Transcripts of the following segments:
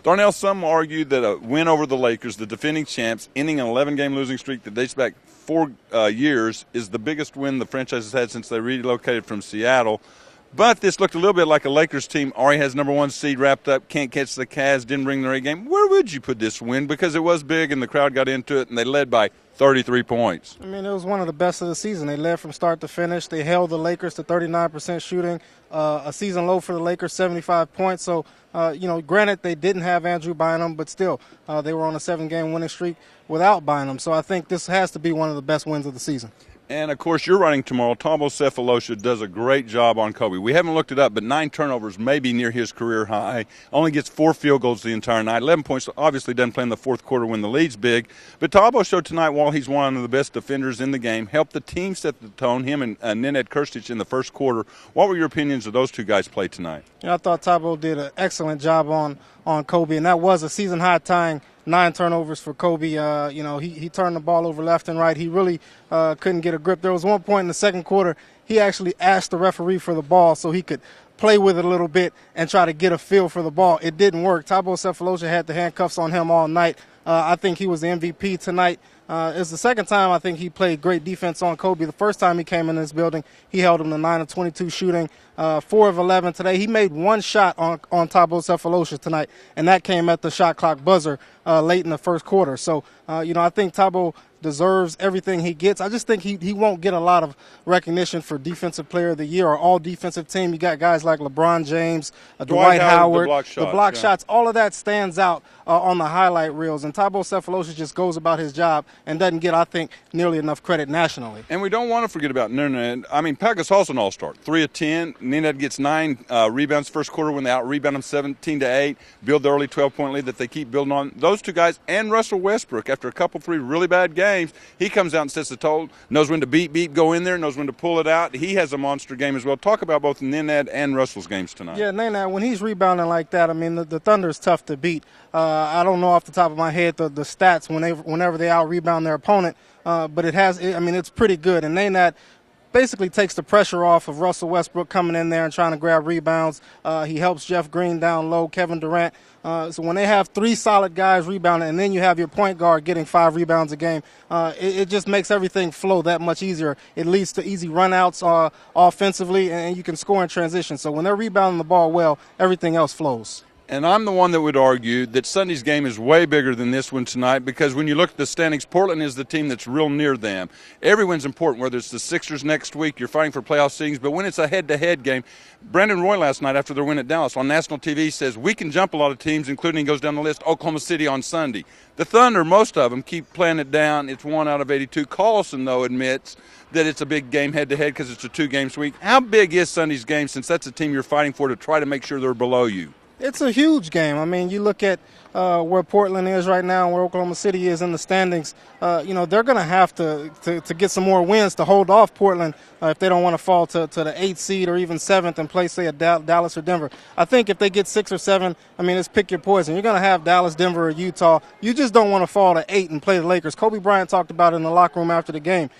Darnell, some argue that a win over the Lakers, the defending champs, ending an 11-game losing streak that dates back 4 years, is the biggest win the franchise has had since they relocated from Seattle. But this looked a little bit like a Lakers team already has number 1 seed wrapped up, can't catch the Cavs, didn't bring their A game. Where would you put this win? Because it was big and the crowd got into it and they led by 33 points. I mean, it was one of the best of the season. They led from start to finish. They held the Lakers to 39% shooting, a season low for the Lakers, 75 points. So, granted, they didn't have Andrew Bynum, but still, they were on a 7-game winning streak without Bynum. So I think this has to be one of the best wins of the season. And, of course, you're running tomorrow. Thabo Sefolosha does a great job on Kobe. We haven't looked it up, but 9 turnovers may be near his career high. Only gets 4 field goals the entire night. 11 points, obviously doesn't play in the fourth quarter when the lead's big. But Thabo showed tonight, while he's one of the best defenders in the game, helped the team set the tone, him and Nenad Krstić in the first quarter. What were your opinions of those two guys play tonight? I thought Thabo did an excellent job on Kobe, and that was a season-high tying 9 turnovers for Kobe. He turned the ball over left and right. He really couldn't get a grip. There was one point in the second quarter he actually asked the referee for the ball so he could play with it a little bit and try to get a feel for the ball. It didn't work. Thabo Sefolosha had the handcuffs on him all night. I think he was the MVP tonight. It's the second time I think he played great defense on Kobe. The first time he came in this building, he held him to 9 of 22 shooting, 4 of 11 today. He made 1 shot on Thabo Sefolosha tonight, and that came at the shot clock buzzer late in the first quarter. So, I think Thabo deserves everything he gets. I just think he won't get a lot of recognition for Defensive Player of the Year or all-defensive team. You got guys like LeBron James, Dwight Howard, the block shots. All of that stands out on the highlight reels. And Thabo Sefolosha just goes about his job and doesn't get, I think, nearly enough credit nationally. And we don't want to forget about Nenad. I mean, Pat Gasol's an all-star. 3 of 10. Nenad gets 9 rebounds first quarter when they out-rebound him 17-8. Build the early 12-point lead that they keep building on. Those two guys and Russell Westbrook, after a couple 3 really bad games, he comes out and sets the tone, knows when to beat, go in there, knows when to pull it out. He has a monster game as well. Talk about both Nenad and Russell's games tonight. Yeah, Nenad, when he's rebounding like that, I mean, the Thunder is tough to beat. I don't know off the top of my head the stats whenever they out-rebound their opponent, but it's pretty good. And Nenad basically takes the pressure off of Russell Westbrook coming in there and trying to grab rebounds. He helps Jeff Green down low, Kevin Durant. So when they have 3 solid guys rebounding and then you have your point guard getting 5 rebounds a game, it just makes everything flow that much easier. It leads to easy runouts offensively, and you can score in transition. So when they're rebounding the ball well, everything else flows. And I'm the one that would argue that Sunday's game is way bigger than this one tonight, because when you look at the standings, Portland is the team that's real near them. Every win's important, whether it's the Sixers next week, you're fighting for playoff seedings, but when it's a head-to-head game, Brandon Roy last night after their win at Dallas on national TV says, we can jump a lot of teams, including, goes down the list, Oklahoma City on Sunday. The Thunder, most of them, keep playing it down. It's 1 out of 82. Carlson, though, admits that it's a big game head-to-head because it's a 2-game sweep. How big is Sunday's game, since that's a team you're fighting for to try to make sure they're below you? It's a huge game. I mean, you look at where Portland is right now and where Oklahoma City is in the standings. They're going to have to get some more wins to hold off Portland if they don't want to fall to the 8th seed or even 7th and play, say, a Dallas or Denver. I think if they get 6 or 7, it's pick your poison. You're going to have Dallas, Denver, or Utah. You just don't want to fall to 8 and play the Lakers. Kobe Bryant talked about it in the locker room after the game.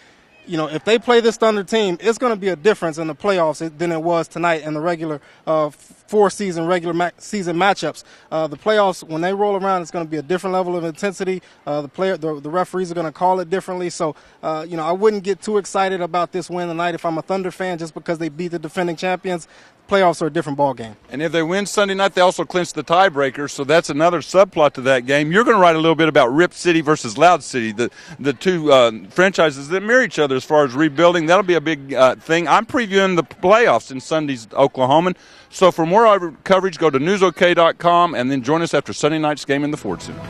If they play this Thunder team, it's going to be a difference in the playoffs than it was tonight in the regular season matchups. The playoffs, when they roll around, it's going to be a different level of intensity. The referees are going to call it differently. So, I wouldn't get too excited about this win tonight if I'm a Thunder fan just because they beat the defending champions. Playoffs are a different ball game. And if they win Sunday night, they also clinch the tiebreaker, so that's another subplot to that game. You're going to write a little bit about Rip City versus Loud City, the two franchises that mirror each other as far as rebuilding. That'll be a big thing. I'm previewing the playoffs in Sunday's Oklahoman. So for more coverage, go to newsok.com and then join us after Sunday night's game in the Ford Center.